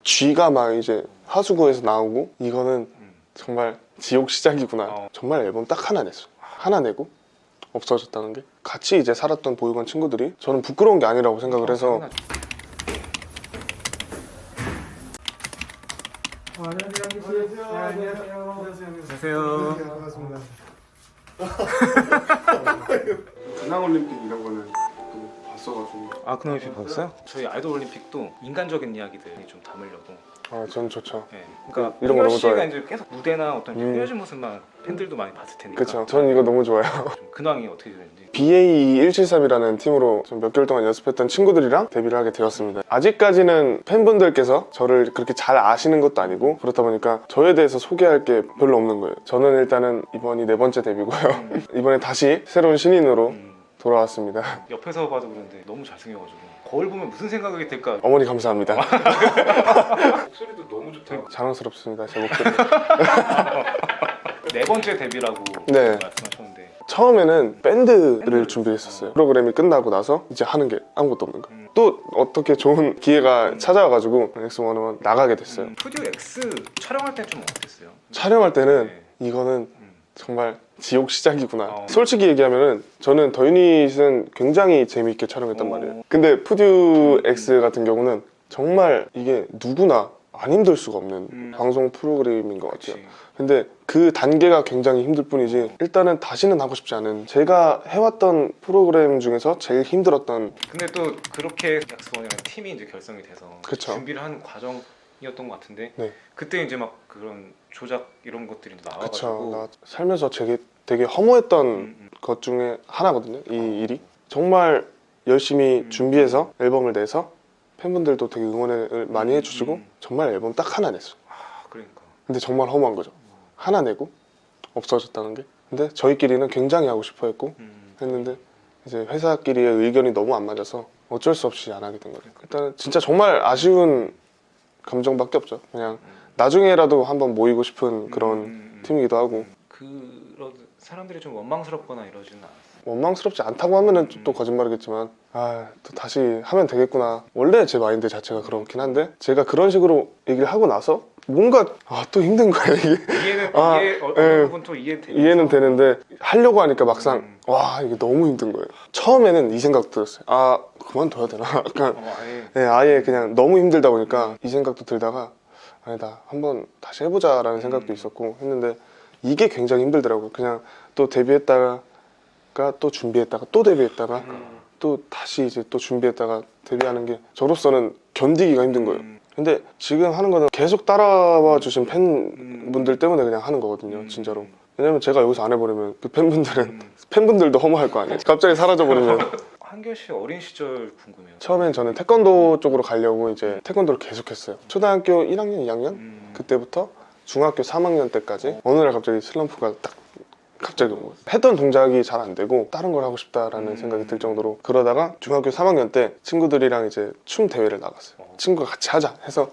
G가 막 이제 하수구에서 나오고 이거는 정말 지옥 시작이구나. 정말 앨범 딱 하나 냈어요. 하나 내고 없어졌다는 게, 같이 이제 살았던 보육원 친구들이 저는 부끄러운 게 아니라고 생각을 해서. 안녕하세요. 반갑습니다. 근황올림픽 이런 거는 또 봤어가지고. 아, 그날 봤어요? 저희 아이돌 올림픽도 인간적인 이야기들이 좀 담으려고. 아, 전 좋죠. 네. 그러니까 이런 거 너무 씨가 좋아해요. 이제 계속 무대나 어떤 헤어진 모습만 팬들도 많이 봤을 테니까. 그쵸. 저는 이거 너무 좋아요. 좀 근황이 어떻게 되는지. BA173이라는 팀으로 좀 몇 개월 동안 연습했던 친구들이랑 데뷔를 하게 되었습니다. 아직까지는 팬분들께서 저를 그렇게 잘 아시는 것도 아니고, 그렇다 보니까 저에 대해서 소개할 게 별로 없는 거예요. 저는 일단은 이번이 4번째 데뷔고요. 이번에 다시 새로운 신인으로 돌아왔습니다. 옆에서 봐도 그런데 너무 잘생겨가지고 거울 보면 무슨 생각이 들까. 어머니 감사합니다. 목소리도 너무 좋다. 자랑스럽습니다, 제 목소리. 4번째 데뷔라고 네. 말씀하셨는데. 처음에는 밴드를 준비했었어요. 프로그램이 끝나고 나서 이제 하는 게 아무것도 없는 거예요. 또 어떻게 좋은 기회가 찾아와가지고 엑스원은 나가게 됐어요. 푸듀 X 촬영할 때 좀 어땠어요? 촬영할 때는 네. 이거는 정말 지옥 시작이구나. 어. 솔직히 얘기하면은 저는 더 유닛은 굉장히 재미있게 촬영했단 어. 말이에요. 근데 푸듀 X 같은 경우는 정말 이게 누구나 안 힘들 수가 없는 방송 프로그램인 것 같아요. 그치. 근데 그 단계가 굉장히 힘들 뿐이지, 일단은 다시는 하고 싶지 않은, 제가 해왔던 프로그램 중에서 제일 힘들었던. 근데 또 그렇게 엑스원이라는 팀이 이제 결성이 돼서 그쵸. 준비를 하는 과정이었던 것 같은데. 네. 그때 이제 막 그런 조작 이런 것들이 그쵸. 나와가지고. 나 살면서 되게 허무했던 것 중에 하나거든요, 이 일이. 정말 열심히 준비해서 앨범을 내서 팬분들도 되게 응원을 많이 해주시고 정말 앨범 딱 하나 냈어요. 아, 그러니까. 근데 정말 허무한 거죠. 하나 내고 없어졌다는 게. 근데 저희끼리는 굉장히 하고 싶어 했고 했는데 이제 회사끼리의 의견이 너무 안 맞아서 어쩔 수 없이 안 하게 된 거예요. 일단 진짜 정말 아쉬운 감정밖에 없죠. 그냥 나중에라도 한번 모이고 싶은 그런 팀이기도 하고. 그런 사람들이 좀 원망스럽거나 이러지는 않았어요. 원망스럽지 않다고 하면은 또 거짓말이겠지만, 또 다시 하면 되겠구나. 원래 제 마인드 자체가 그렇긴 한데, 제가 그런 식으로 얘기를 하고 나서 뭔가 또 힘든 거예요, 이게. 이해는 예. 부분 또 이해는 이해는 되는데 하려고 하니까 막상 와, 이게 너무 힘든 거예요. 처음에는 이 생각도 들었어요. 그만둬야 되나? 약간 아예. 아예 그냥 너무 힘들다 보니까 이 생각도 들다가, 아니다, 한번 다시 해보자라는 생각도 있었고 했는데, 이게 굉장히 힘들더라고요. 그냥 또 데뷔했다가 또 준비했다가 또 데뷔했다가 또 다시 이제 또 준비했다가 데뷔하는 게 저로서는 견디기가 힘든 거예요. 근데 지금 하는 거는 계속 따라와 주신 팬분들 때문에 그냥 하는 거거든요, 진짜로. 왜냐면 제가 여기서 안 해버리면 그 팬분들도 허무할 거 아니에요. 갑자기 사라져버리면. 한결 씨 어린 시절 궁금해요. 처음엔 저는 태권도 쪽으로 가려고 이제 태권도를 계속했어요. 초등학교 1학년, 2학년? 그때부터 중학교 3학년 때까지 어느 날 갑자기 슬럼프가 딱 갑자기 온 거예요. 했던 동작이 잘 안 되고 다른 걸 하고 싶다라는 생각이 들 정도로. 그러다가 중학교 3학년 때 친구들이랑 이제 춤 대회를 나갔어요. 친구가 같이 하자 해서,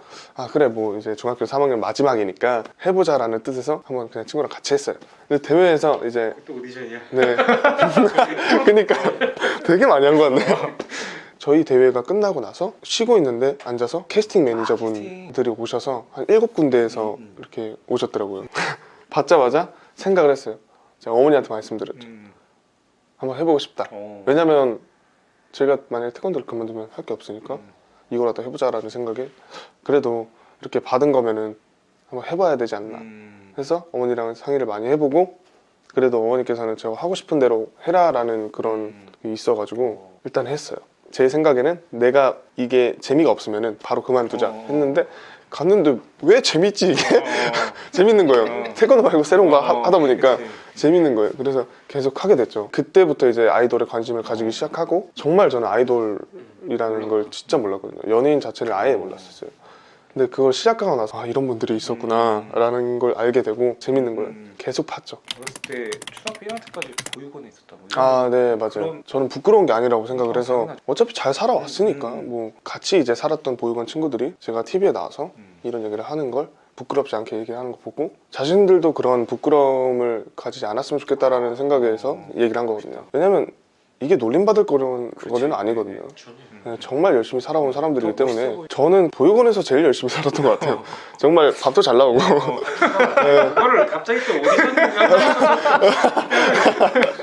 그래, 뭐 이제 중학교 3학년 마지막이니까 해보자라는 뜻에서 한번 그냥 친구랑 같이 했어요. 근데 대회에서 이제 또 오디션이야. 네. 그러니까 되게 많이 한 거 같네요. 저희 대회가 끝나고 나서 쉬고 있는데 앉아서 캐스팅 매니저분들이 오셔서 한 7군데에서 이렇게 오셨더라고요. 받자마자 생각을 했어요. 제가 어머니한테 말씀드렸죠. 한번 해보고 싶다. 왜냐면 제가 만약에 태권도를 그만두면 할 게 없으니까 이거라도 해보자라는 생각에, 그래도 이렇게 받은 거면은 한번 해봐야 되지 않나 해서 어머니랑 상의를 많이 해보고, 그래도 어머니께서는 제가 하고 싶은 대로 해라라는 그런 게 있어가지고 일단 했어요. 제 생각에는 내가 이게 재미가 없으면은 바로 그만두자 했는데, 갔는데 왜 재밌지 이게? 재밌는 거예요. 태권도 말고 새로운 거 하다 보니까 그치. 재밌는 거예요. 그래서 계속 하게 됐죠. 그때부터 이제 아이돌에 관심을 가지기 시작하고, 정말 저는 아이돌이라는 걸 진짜 몰랐거든요. 연예인 자체를 아예 몰랐었어요. 근데 그걸 시작하고 나서 이런 분들이 있었구나 라는 걸 알게 되고 재밌는 거예요. 계속 봤죠. 어렸을 때 초등학교 1학년 때까지 보육원에 있었다고. 네, 맞아요. 저는 부끄러운 게 아니라고 생각을 해서, 당연하죠. 어차피 잘 살아왔으니까 뭐 같이 이제 살았던 보육원 친구들이 제가 TV에 나와서 이런 얘기를 하는 걸 부끄럽지 않게 얘기하는 거 보고 자신들도 그런 부끄러움을 가지지 않았으면 좋겠다라는 생각에서 얘기를 한 거거든요. 왜냐면 이게 놀림받을 거리는 아니거든요. 네, 정말 열심히 살아온 사람들이기 때문에 저는 보육원에서 제일 열심히 살았던 것 같아요. 정말 밥도 잘 나오고 네. 그거를 갑자기 또 오디션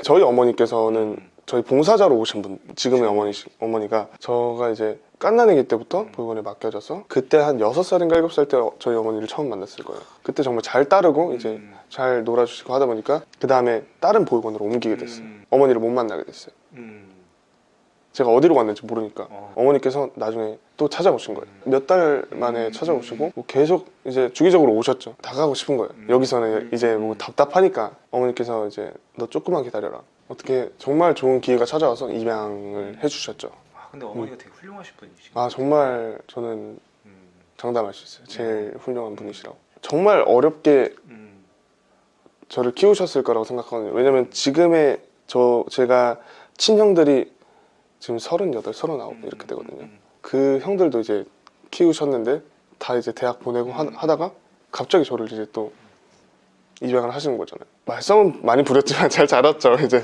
저희 어머니께서는 저희 봉사자로 오신 분, 지금의 어머니가 저가 이제 갓난아기 때부터 보육원에 맡겨져서 그때 한 6살인가 7살 때 저희 어머니를 처음 만났을 거예요. 그때 정말 잘 따르고 이제 잘 놀아주시고 하다 보니까 그 다음에 다른 보육원으로 옮기게 됐어요. 어머니를 못 만나게 됐어요. 제가 어디로 갔는지 모르니까 어머니께서 나중에 또 찾아오신 거예요. 몇 달 만에 찾아오시고 뭐 계속 이제 주기적으로 오셨죠. 다가가고 싶은 거예요. 여기서는 이제 뭐 답답하니까 어머니께서 이제 너 조금만 기다려라. 어떻게 정말 좋은 기회가 찾아와서 입양을 해주셨죠. 아, 근데 어머니가 되게 훌륭하신 분이시고. 아 정말 저는 장담할 수 있어요. 제일 훌륭한 분이시라고. 정말 어렵게 저를 키우셨을 거라고 생각하거든요. 왜냐면 지금의 제가 친형들이 지금 38, 39 이렇게 되거든요. 그 형들도 이제 키우셨는데 다 이제 대학 보내고 하다가 갑자기 저를 이제 또 입양을 하시는 거잖아요. 말썽은 많이 부렸지만 잘 자랐죠. 이제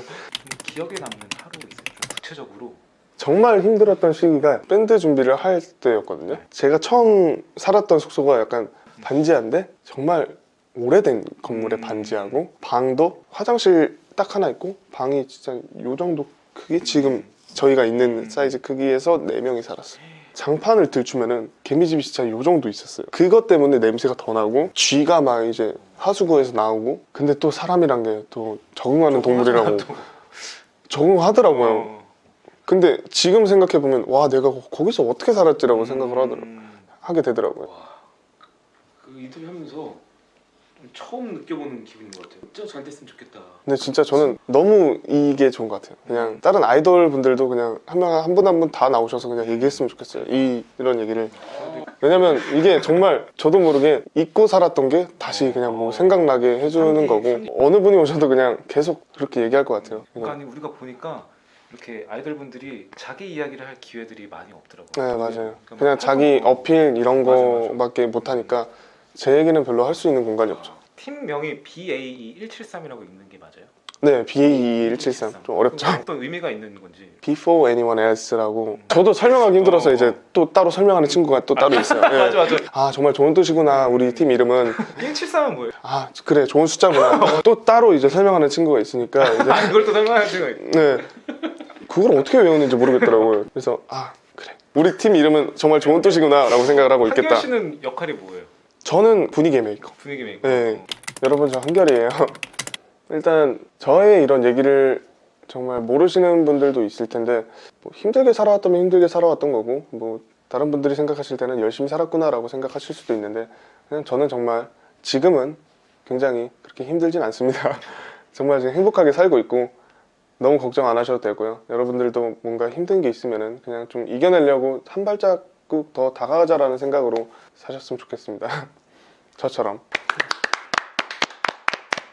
기억에 남는 하루 있어요. 좀 구체적으로. 정말 힘들었던 시기가 밴드 준비를 할 때였거든요. 제가 처음 살았던 숙소가 약간 반지하인데 정말 오래된 건물의 반지하고 방도 화장실 딱 하나 있고 방이 진짜 요 정도 크기? 지금 저희가 있는 사이즈 크기에서 4명이 살았어요. 장판을 들추면은 개미집이 진짜 요 정도 있었어요. 그것 때문에 냄새가 더 나고 쥐가 막 이제 하수구에서 나오고 근데 또 사람이란 게 또 적응하는 동물이라고 적응하더라고요. 근데 지금 생각해보면 와 내가 거기서 어떻게 살았지라고 생각을 하게 되더라고요. 그 인터뷰 하면서 처음 느껴보는 기분인 것 같아요. 진짜 잘 됐으면 좋겠다. 근데 진짜 저는 너무 이게 좋은 것 같아요. 그냥 다른 아이돌 분들도 그냥 한 분 한 분 다 나오셔서 그냥 얘기했으면 좋겠어요. 이런 얘기를. 왜냐면 이게 정말 저도 모르게 잊고 살았던 게 다시 그냥 뭐 생각나게 해주는 거고 어느 분이 오셔도 그냥 계속 그렇게 얘기할 것 같아요. 그러니까 아니 우리가 보니까 이렇게 아이돌 분들이 자기 이야기를 할 기회들이 많이 없더라고요. 네 맞아요. 그러니까 그냥 자기 어필 이런 맞아. 거밖에 못하니까 제 얘기는 별로 할 수 있는 공간이 없죠. 팀명이 BAE173이라고 읽는 게 맞아요? 네, BAE173 좀 어렵죠. 어떤 의미가 있는 건지. Before anyone else라고 저도 설명하기 힘들어서 이제 또 따로 설명하는 친구가 또 따로 있어요. 예. 맞아. 아 정말 좋은 뜻이구나. 우리 팀 이름은 173은 뭐예요? 아 그래 좋은 숫자구나. 또 따로 이제 설명하는 친구가 있으니까 이제 아 그걸 또 설명할 수가 있 네 그걸 어떻게 외웠는지 모르겠더라고요. 그래서 아 그래 우리 팀 이름은 정말 좋은 뜻이구나라고 생각을 하고 있겠다. 한결 씨는 역할이 뭐예요? 저는 분위기 메이커. 분위기 메이커. 네 여러분 저 한결이에요. 일단 저의 이런 얘기를 정말 모르시는 분들도 있을 텐데 뭐 힘들게 살아왔다면 힘들게 살아왔던 거고 뭐 다른 분들이 생각하실 때는 열심히 살았구나라고 생각하실 수도 있는데 그냥 저는 정말 지금은 굉장히 그렇게 힘들진 않습니다. 정말 지금 행복하게 살고 있고 너무 걱정 안 하셔도 되고요. 여러분들도 뭔가 힘든 게 있으면은 그냥 좀 이겨내려고 한 발자국 더 다가가자라는 생각으로 사셨으면 좋겠습니다. 저처럼.